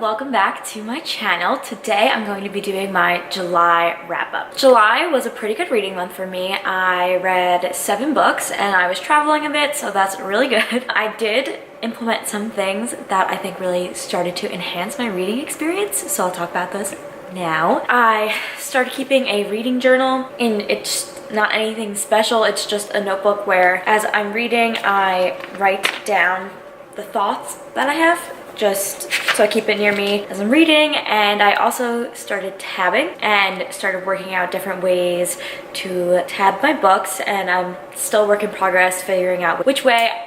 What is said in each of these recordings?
welcome back to my channel. Today I'm going to be doing my July wrap-up. July was a pretty good reading month for me. I read 7 books and I was traveling a bit, so that's really good. I did implement some things that I think really started to enhance my reading experience, so I'll talk about those now. I started keeping a reading journal, and it's not anything special. It's just a notebook where as I'm reading, I write down the thoughts that I have, just so I keep it near me as I'm reading. And I also started tabbing and started working out different ways to tab my books, and I'm still work in progress figuring out which way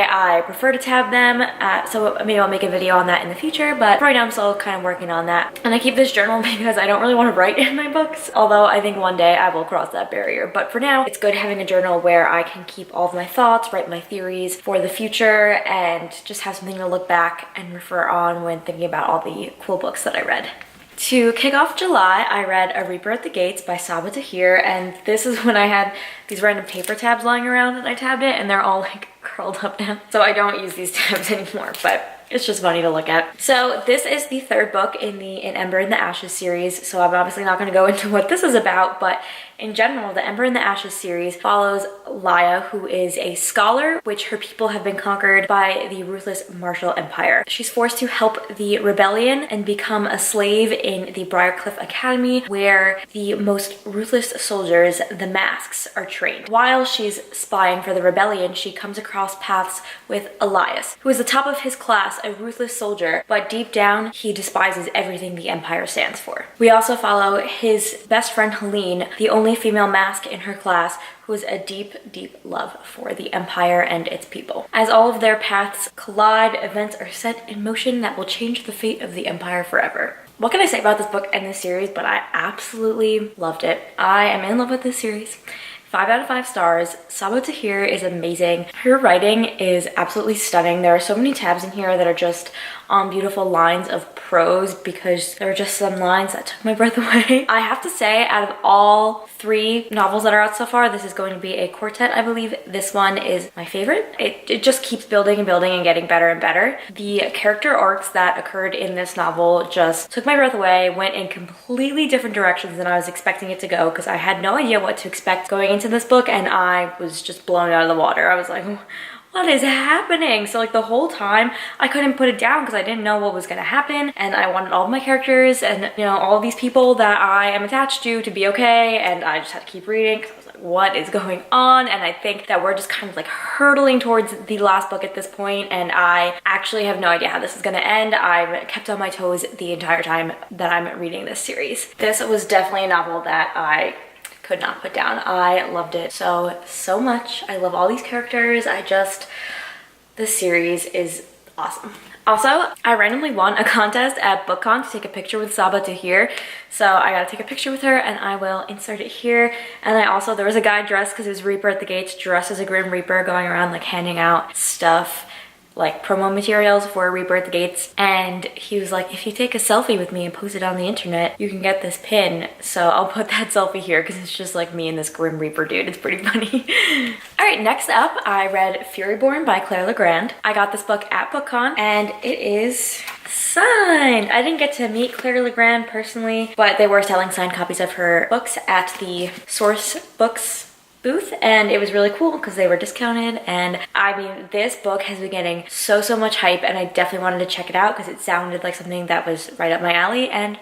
I prefer to tab them, so maybe I'll make a video on that in the future, but right now I'm still kind of working on that. And I keep this journal because I don't really want to write in my books, although I think one day I will cross that barrier. But for now, it's good having a journal where I can keep all of my thoughts, write my theories for the future, and just have something to look back and refer on when thinking about all the cool books that I read. To kick off July, I read A Reaper at the Gates by Saba Tahir, and this is when I had these random paper tabs lying around and I tabbed it, and they're all like curled up now. So I don't use these tabs anymore, but it's just funny to look at. So this is the 3rd book in the Ember in the Ashes series, so I'm obviously not going to go into what this is about, but in general, the Ember in the Ashes series follows Laya, who is a scholar, which her people have been conquered by the ruthless Martial Empire. She's forced to help the rebellion and become a slave in the Briarcliff Academy, where the most ruthless soldiers, the Masks, are trained. While she's spying for the rebellion, she comes across paths with Elias, who is the top of his class, a ruthless soldier, but deep down, he despises everything the Empire stands for. We also follow his best friend Helene, the only female Mask in her class, who has a deep, deep love for the Empire and its people. As all of their paths collide, events are set in motion that will change the fate of the Empire forever. What can I say about this book and this series, but I absolutely loved it. I am in love with this series. 5 out of 5 stars. Saba Tahir is amazing. Her writing is absolutely stunning. There are so many tabs in here that are just on beautiful lines of prose, because there are just some lines that took my breath away. I have to say, out of all 3 novels that are out so far, this is going to be a quartet, I believe. This one is my favorite. It just keeps building and building and getting better and better. The character arcs that occurred in this novel just took my breath away, went in completely different directions than I was expecting it to go, because I had no idea what to expect going into this book, and I was just blown out of the water. I was like, what is happening? So like the whole time I couldn't put it down because I didn't know what was gonna happen, and I wanted all of my characters and, you know, all of these people that I am attached to be okay, and I just had to keep reading because I was like, what is going on? And I think that we're just kind of like hurtling towards the last book at this point, and I actually have no idea how this is gonna end. I've kept on my toes the entire time that I'm reading this series. This was definitely a novel that I could not put down. I loved it so much. I love all these characters. This series is awesome. Also, I randomly won a contest at BookCon to take a picture with Saba Tahir, so I gotta take a picture with her and I will insert it here. And there was a guy dressed, because it was Reaper at the Gates, dressed as a Grim Reaper, going around like handing out stuff, like promo materials for Reaper at the Gates, and he was like, if you take a selfie with me and post it on the internet, you can get this pin. So I'll put that selfie here because it's just like me and this Grim Reaper dude. It's pretty funny. All right, next up, I read Furyborn by Claire Legrand. I got this book at BookCon and it is signed. I didn't get to meet Claire Legrand personally, but they were selling signed copies of her books at the Source Books booth, and it was really cool because they were discounted. And I mean, this book has been getting so much hype, and I definitely wanted to check it out because it sounded like something that was right up my alley, and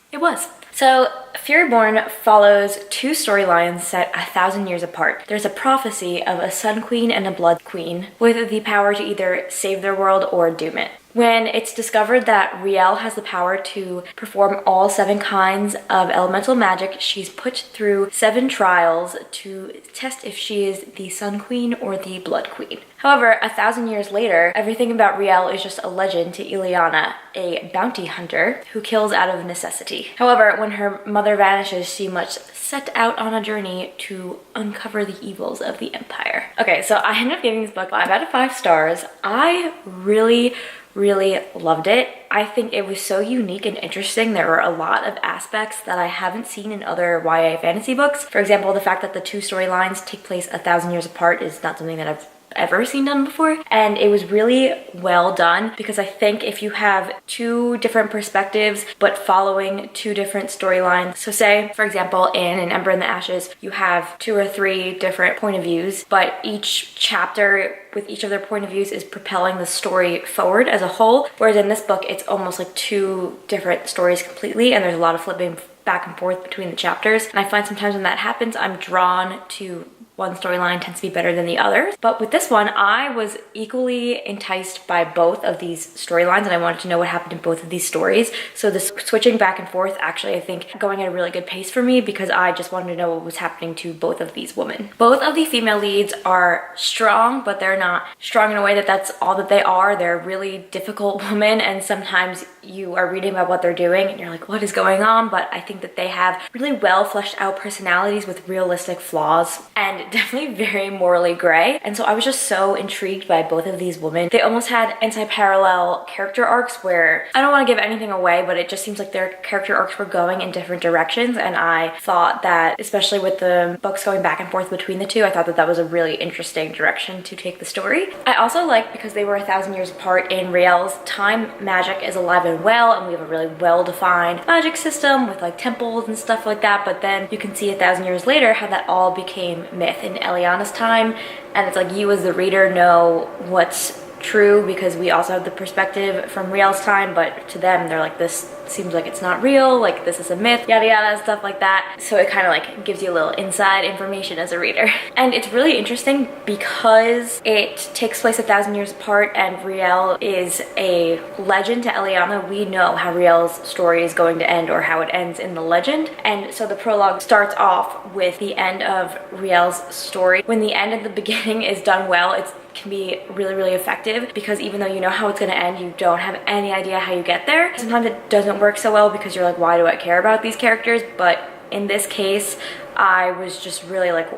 it was. So Furyborn follows 2 storylines set 1,000 years apart. There's a prophecy of a Sun Queen and a Blood Queen with the power to either save their world or doom it. When it's discovered that Riel has the power to perform all 7 kinds of elemental magic, she's put through 7 trials to test if she is the Sun Queen or the Blood Queen. However, 1,000 years later, everything about Riel is just a legend to Ileana, a bounty hunter who kills out of necessity. However, when her mother vanishes, she must set out on a journey to uncover the evils of the Empire. Okay, so I ended up giving this book 5 out of 5 stars. I really loved it. I think it was so unique and interesting. There were a lot of aspects that I haven't seen in other YA fantasy books. For example, the fact that the 2 storylines take place 1,000 years apart is not something that I've ever seen done before, and it was really well done because I think if you have two different perspectives but following two different storylines, so say for example in An Ember in the Ashes you have 2 or 3 different point of views, but each chapter with each of their point of views is propelling the story forward as a whole, whereas in this book it's almost like 2 different stories completely, and there's a lot of flipping back and forth between the chapters. And I find sometimes when that happens, I'm drawn to one storyline tends to be better than the others. But with this one, I was equally enticed by both of these storylines, and I wanted to know what happened in both of these stories. So this switching back and forth actually, I think, going at a really good pace for me because I just wanted to know what was happening to both of these women. Both of the female leads are strong, but they're not strong in a way that that's all that they are. They're really difficult women, and sometimes you are reading about what they're doing and you're like, what is going on? But I think that they have really well fleshed out personalities with realistic flaws and definitely very morally gray. And so I was just so intrigued by both of these women. They almost had anti-parallel character arcs where, I don't want to give anything away, but it just seems like their character arcs were going in different directions. And I thought that, especially with the books going back and forth between the two, I thought that that was a really interesting direction to take the story. I also liked, because they were 1,000 years apart in Riel's time, magic is alive and well, and we have a really well-defined magic system with like temples and stuff like that, but then you can see 1,000 years later how that all became myth in Eliana's time, and it's like you as the reader know what's true because we also have the perspective from Riel's time, but to them they're like, this seems like it's not real, like this is a myth, yada yada, stuff like that. So it kind of like gives you a little inside information as a reader. And it's really interesting because it takes place 1,000 years apart and Riel is a legend to Eliana. We know how Riel's story is going to end or how it ends in the legend. And so the prologue starts off with the end of Riel's story. When the end and the beginning is done well, it can be really, really effective because even though you know how it's going to end, you don't have any idea how you get there. Sometimes it doesn't work so well because you're like, why do I care about these characters? But in this case, I was just really like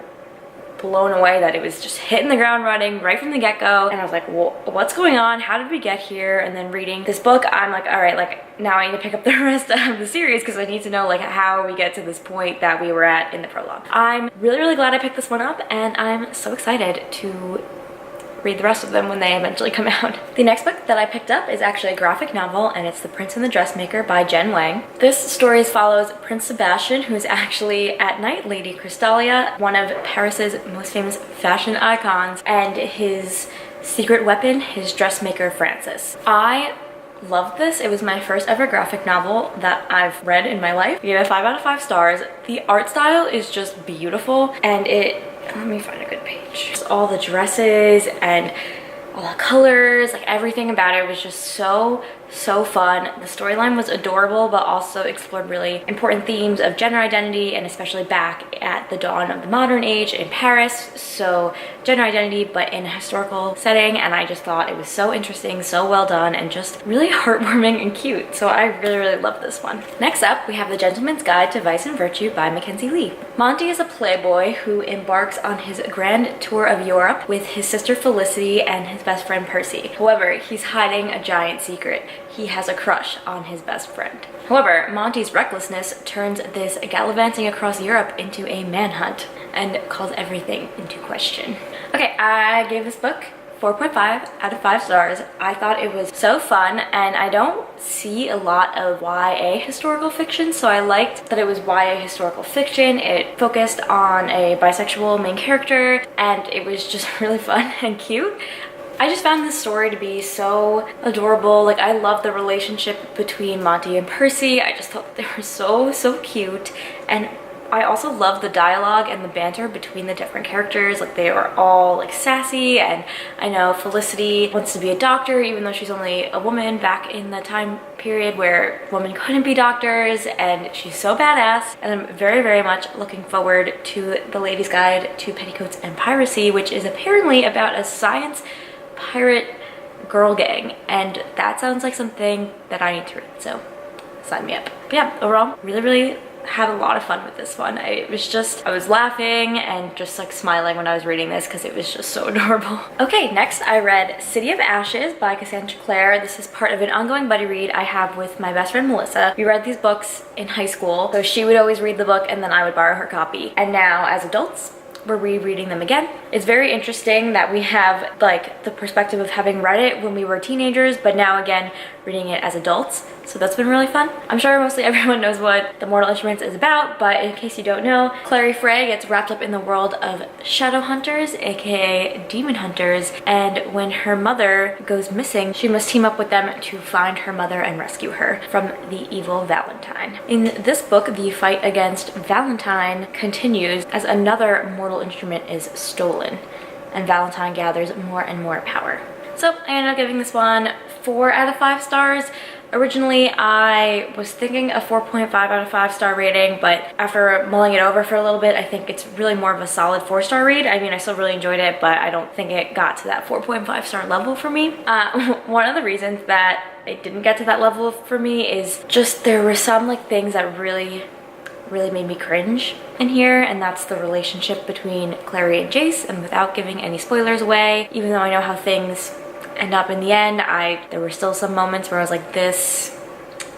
blown away that it was just hitting the ground running right from the get-go, and I was like, well, what's going on? How did we get here? And then reading this book, I'm like, all right, like now I need to pick up the rest of the series because I need to know like how we get to this point that we were at in the prologue. I'm really, really glad I picked this one up, and I'm so excited to read the rest of them when they eventually come out. The next book that I picked up is actually a graphic novel, and it's The Prince and the Dressmaker by Jen Wang. This story follows Prince Sebastian, who is actually at night Lady Crystalia, one of Paris's most famous fashion icons, and his secret weapon, his dressmaker Francis. I loved this. It was my first ever graphic novel that I've read in my life. I gave it 5 out of 5 stars. The art style is just beautiful, and let me find a good page. Just all the dresses and all the colors, like everything about it was just so fun. The storyline was adorable, but also explored really important themes of gender identity, and especially back at the dawn of the modern age in Paris. So gender identity, but in a historical setting, and I just thought it was so interesting, so well done, and just really heartwarming and cute. So I really, really love this one. Next up, we have The Gentleman's Guide to Vice and Virtue by Mackenzie Lee. Monty is a playboy who embarks on his grand tour of Europe with his sister Felicity and his best friend Percy. However, he's hiding a giant secret. He has a crush on his best friend. However, Monty's recklessness turns this gallivanting across Europe into a manhunt and calls everything into question. Okay, I gave this book 4.5 out of 5 stars. I thought it was so fun, and I don't see a lot of YA historical fiction, so I liked that it was YA historical fiction. It focused on a bisexual main character, and it was just really fun and cute. I just found this story to be so adorable. Like, I love the relationship between Monty and Percy. I just thought they were so cute, and I also love the dialogue and the banter between the different characters. Like, they are all like sassy, and I know Felicity wants to be a doctor even though she's only a woman back in the time period where women couldn't be doctors, and she's so badass. And I'm very much looking forward to The Lady's Guide to Petticoats and Piracy, which is apparently about a science pirate girl gang, and that sounds like something that I need to read, so sign me up. But yeah, overall, really had a lot of fun with this one. I was laughing and just like smiling when I was reading this because it was just so adorable. Okay, next I read City of Ashes by Cassandra Clare. This is part of an ongoing buddy read I have with my best friend Melissa. We read these books in high school, so she would always read the book and then I would borrow her copy. And now as adults, we're rereading them again. It's very interesting that we have like the perspective of having read it when we were teenagers, but now again reading it as adults. So that's been really fun. I'm sure mostly everyone knows what The Mortal Instruments is about, but in case you don't know, Clary Frey gets wrapped up in the world of shadow hunters, aka demon hunters, and when her mother goes missing, she must team up with them to find her mother and rescue her from the evil Valentine. In this book, the fight against Valentine continues as another mortal instrument is stolen, and Valentine gathers more and more power. So I ended up giving this one 4 out of 5 stars. Originally, I was thinking a 4.5 out of 5 star rating, but after mulling it over for a little bit, I think it's really more of a solid 4-star read. I mean, I still really enjoyed it, but I don't think it got to that 4.5 star level for me. One of the reasons that it didn't get to that level for me is just there were some like things that really made me cringe in here, and that's the relationship between Clary and Jace. And without giving any spoilers away, even though I know how things end up in the end, there were still some moments where I was like, this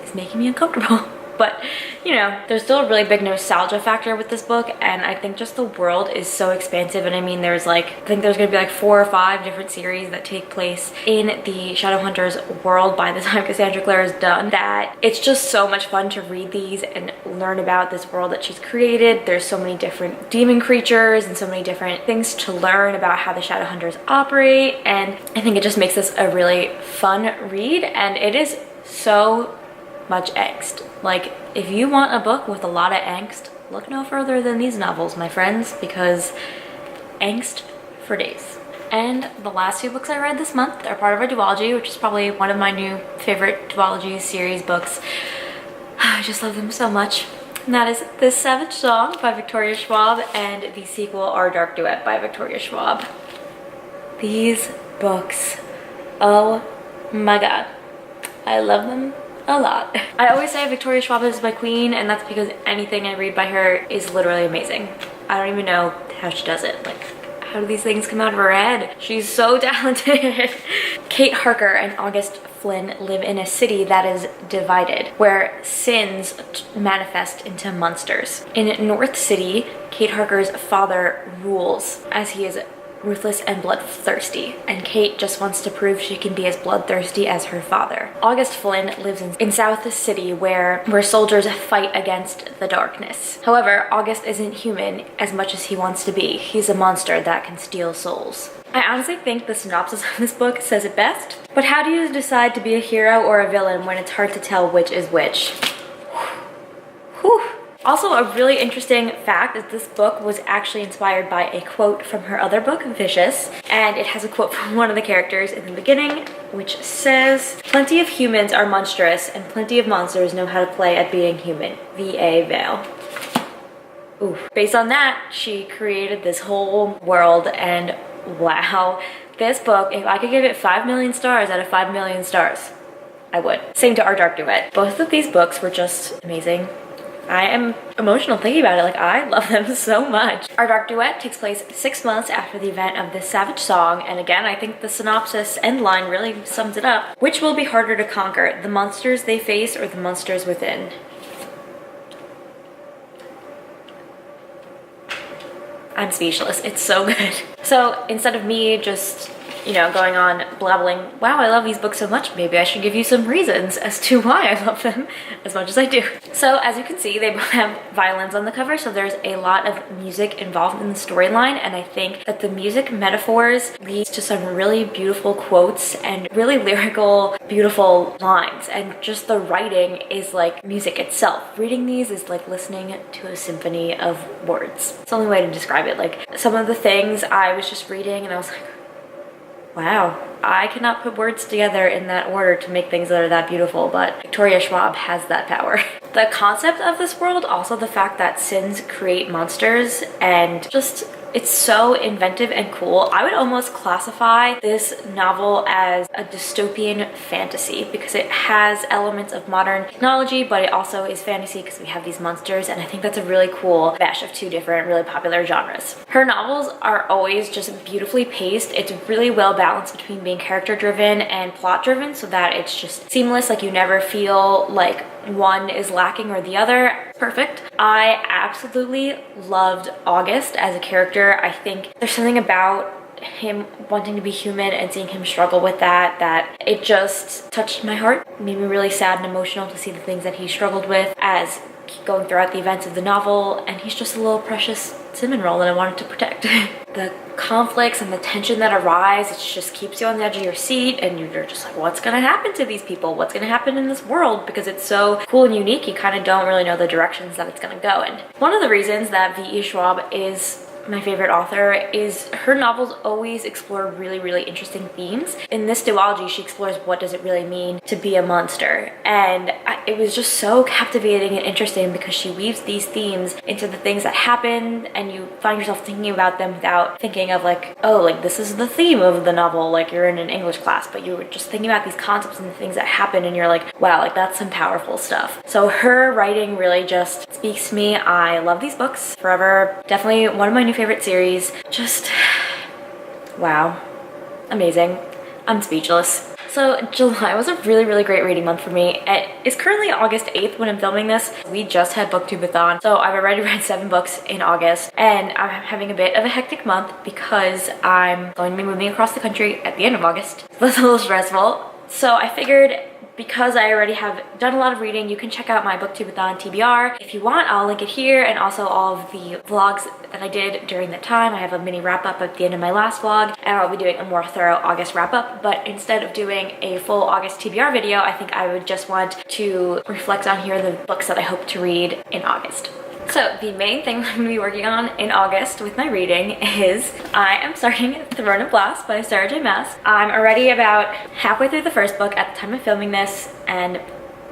is making me uncomfortable. But you know, there's still a really big nostalgia factor with this book, and I think just the world is so expansive. And I mean, there's like, I think there's gonna be like 4 or 5 different series that take place in the Shadowhunters world by the time Cassandra Clare is done, that it's just so much fun to read these and learn about this world that she's created. There's so many different demon creatures and so many different things to learn about how the Shadowhunters operate, and I think it just makes this a really fun read, and it is so much angst. Like, if you want a book with a lot of angst, look no further than these novels, my friends, because angst for days. And the last 2 books I read this month are part of our duology, which is probably one of my new favorite duology series books. I just love them so much. And that is The Savage Song by Victoria Schwab and the sequel Our Dark Duet by Victoria Schwab. These books, oh my god, I love them a lot. I always say Victoria Schwab is my queen, and that's because anything I read by her is literally amazing. I don't even know how she does it. Like, how do these things come out of her head? She's so talented. Kate Harker and August Flynn live in a city that is divided, where sins manifest into monsters. In North City, Kate Harker's father rules, as he is ruthless and bloodthirsty, and Kate just wants to prove she can be as bloodthirsty as her father. August Flynn lives in South City, where soldiers fight against the darkness. However, August isn't human as much as he wants to be. He's a monster that can steal souls. I honestly think the synopsis of this book says it best, but how do you decide to be a hero or a villain when it's hard to tell which is which? Whew. Also, a really interesting fact is this book was actually inspired by a quote from her other book, Vicious, and it has a quote from one of the characters in the beginning, which says, "Plenty of humans are monstrous, and plenty of monsters know how to play at being human. V.A. Vale." Ooh. Based on that, she created this whole world, and wow, this book, if I could give it 5 million stars out of 5 million stars, I would. Same to Our Dark Duet. Both of these books were just amazing. I am emotional thinking about it. Like, I love them so much. Our Dark Duet takes place 6 months after the event of this Savage Song, and again, I think the synopsis end line really sums it up. Which will be harder to conquer, the monsters they face or the monsters within? I'm speechless. It's so good. So instead of me just, you know, going on blabbling, wow, I love these books so much, maybe I should give you some reasons as to why I love them as much as I do. So as you can see, they both have violins on the cover, so there's a lot of music involved in the storyline, and I think that the music metaphors leads to some really beautiful quotes and really lyrical, beautiful lines, and just the writing is like music itself. Reading these is like listening to a symphony of words. It's the only way to describe it. Like, some of the things I was just reading and I was like, wow, I cannot put words together in that order to make things that are that beautiful, but Victoria Schwab has that power. The concept of this world, also the fact that sins create monsters, and just, it's so inventive and cool. I would almost classify this novel as a dystopian fantasy because it has elements of modern technology, but it also is fantasy because we have these monsters, and I think that's a really cool mesh of 2 different really popular genres. Her novels are always just beautifully paced. It's really well balanced between being character driven and plot driven so that it's just seamless. Like, you never feel like one is lacking or the other. Perfect. I absolutely loved August as a character. I think there's something about him wanting to be human and seeing him struggle with that it just touched my heart. It made me really sad and emotional to see the things that he struggled with as going throughout the events of the novel, and he's just a little precious cinnamon roll that I wanted to protect. The conflicts and the tension that arise, it just keeps you on the edge of your seat, and you're just like, what's gonna happen to these people? What's gonna happen in this world? Because it's so cool and unique, you kind of don't really know the directions that it's gonna go in. One of the reasons that V.E. Schwab is my favorite author is her novels always explore really interesting themes. In this duology, she explores what does it really mean to be a monster, and it was just so captivating and interesting because she weaves these themes into the things that happen, and you find yourself thinking about them without thinking of like, oh, like this is the theme of the novel, like you're in an English class, but you were just thinking about these concepts and the things that happen, and you're like, wow, like that's some powerful stuff. So her writing really just speaks to me. I love these books forever. Definitely one of my new favorite series. Just wow, amazing. I'm speechless. So July was a really great reading month for me. It's currently August 8th when I'm filming this. We just had Booktube-a-thon, so I've already read 7 books in August, and I'm having a bit of a hectic month because I'm going to be moving across the country at the end of August. That's a little stressful. So I figured, because I already have done a lot of reading, you can check out my Booktube-a-thon TBR. If you want, I'll link it here, and also all of the vlogs that I did during that time. I have a mini wrap-up at the end of my last vlog, and I'll be doing a more thorough August wrap-up. But instead of doing a full August TBR video, I think I would just want to reflect on here the books that I hope to read in August. So the main thing I'm going to be working on in August with my reading is I am starting Throne of Glass by Sarah J. Maas. I'm already about halfway through the first book at the time of filming this, and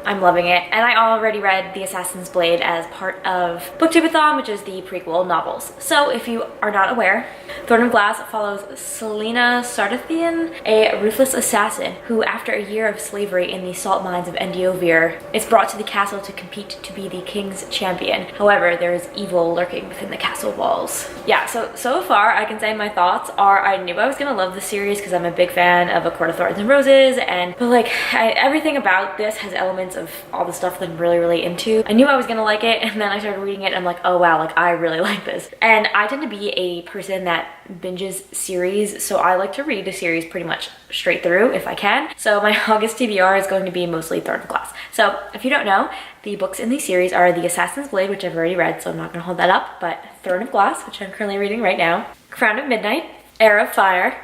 I'm loving it. And I already read The Assassin's Blade as part of Booktube-a-thon, which is the prequel novels. So if you are not aware, Throne of Glass follows Selena Sardathian, a ruthless assassin who, after a year of slavery in the salt mines of Endiovir, is brought to the castle to compete to be the king's champion. However, there is evil lurking within the castle walls. Yeah, so far I can say my thoughts are I knew I was gonna love the series because I'm a big fan of A Court of Thorns and Roses, but like everything about this has elements of all the stuff that I'm really into. I knew I was gonna like it, and then I started reading it and I'm like, oh wow, like I really like this. And I tend to be a person that binges series, so I like to read a series pretty much straight through if I can. So my August TBR is going to be mostly Throne of Glass. So if you don't know, the books in these series are The Assassin's Blade, which I've already read, so I'm not gonna hold that up, but Throne of Glass, which I'm currently reading right now, Crown of Midnight, Heir of Fire,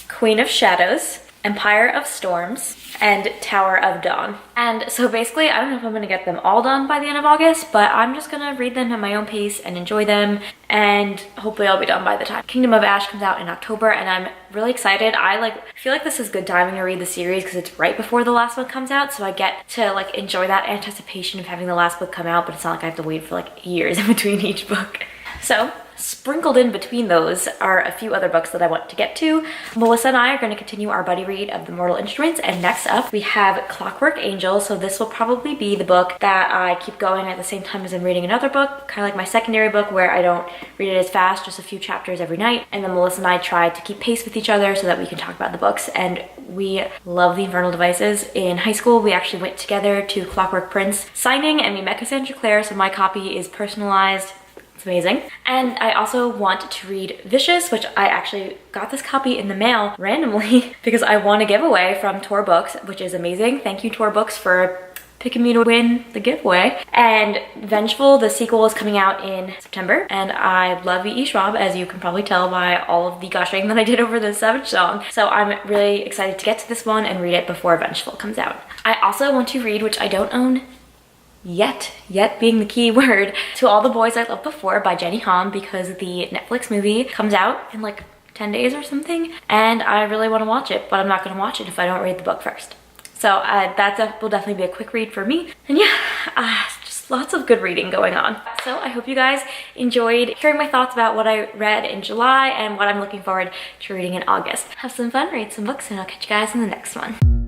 Queen of Shadows, Empire of Storms, and Tower of Dawn. And so basically, I don't know if I'm gonna get them all done by the end of August, but I'm just gonna read them at my own pace and enjoy them, and hopefully I'll be done by the time Kingdom of Ash comes out in October, and I'm really excited. I feel like this is good timing to read the series because it's right before the last one comes out, so I get to like enjoy that anticipation of having the last book come out, but it's not like I have to wait for like years in between each book. So sprinkled in between those are a few other books that I want to get to. Melissa and I are going to continue our buddy read of The Mortal Instruments, and next up we have Clockwork Angel. So this will probably be the book that I keep going at the same time as I'm reading another book, kind of like my secondary book where I don't read it as fast, just a few chapters every night. And then Melissa and I try to keep pace with each other so that we can talk about the books, and we love The Infernal Devices. In high school, we actually went together to Clockwork Prince signing, and we met Cassandra Clare, so my copy is personalized. It's amazing. And I also want to read Vicious, which I actually got this copy in the mail randomly because I won a giveaway from Tor Books, which is amazing. Thank you, Tor Books, for picking me to win the giveaway. And Vengeful, the sequel, is coming out in September, and I love V.E. Schwab, as you can probably tell by all of the gushing that I did over the Savage song. So I'm really excited to get to this one and read it before Vengeful comes out. I also want to read, which I don't own yet being the key word, To All the Boys I Loved Before by Jenny Han, because the Netflix movie comes out in like 10 days or something, and I really want to watch it, but I'm not going to watch it if I don't read the book first. So that will definitely be a quick read for me. And yeah, just lots of good reading going on. So I hope you guys enjoyed hearing my thoughts about what I read in July and what I'm looking forward to reading in August. Have some fun, read some books, and I'll catch you guys in the next one.